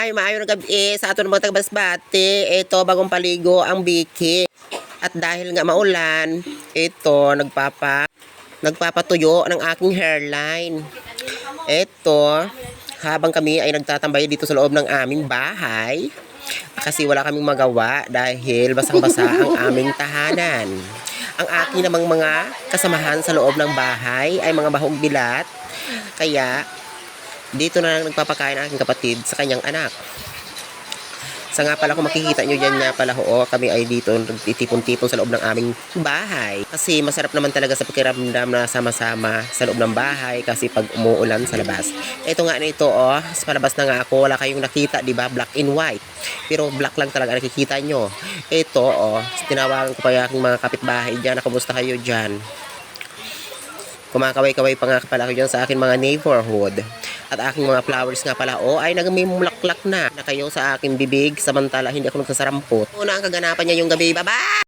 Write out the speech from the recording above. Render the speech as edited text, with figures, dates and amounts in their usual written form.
Maayong gabi sa ato mga tagbasbati. Ito, bagong paligo ang Biki. At dahil nga maulan, ito, nagpapatuyo ng aking hairline. Ito, habang kami ay nagtatambay dito sa loob ng aming bahay, kasi wala kaming magawa dahil basang-basa ang aming tahanan. Ang aking namang mga kasamahan sa loob ng bahay ay mga bahog bilat, kaya dito na lang nagpapakain ang aking kapatid sa kanyang anak. Sa nga pala kung makikita nyo dyan nga pala kami ay dito nagtitipon-tipon sa loob ng aming bahay. Kasi masarap naman talaga sa pakiramdam na sama-sama sa loob ng bahay kasi pag umuulan sa labas. Ito nga na ito sa palabas na nga ako, wala kayong nakita, di ba? Black and white. Pero black lang talaga nakikita nyo. Ito tinawagan ko pa yung aking mga kapitbahay dyan. Kamusta kayo dyan? Kumakaway-kaway pa nga pala ako dyan sa aking mga neighborhood. At aking mga flowers nga pala ay nagmimulaklak na kayo sa aking bibig, samantala hindi ako nagsasarampot. Una ang kaganapan niya yung gabi. Bye-bye!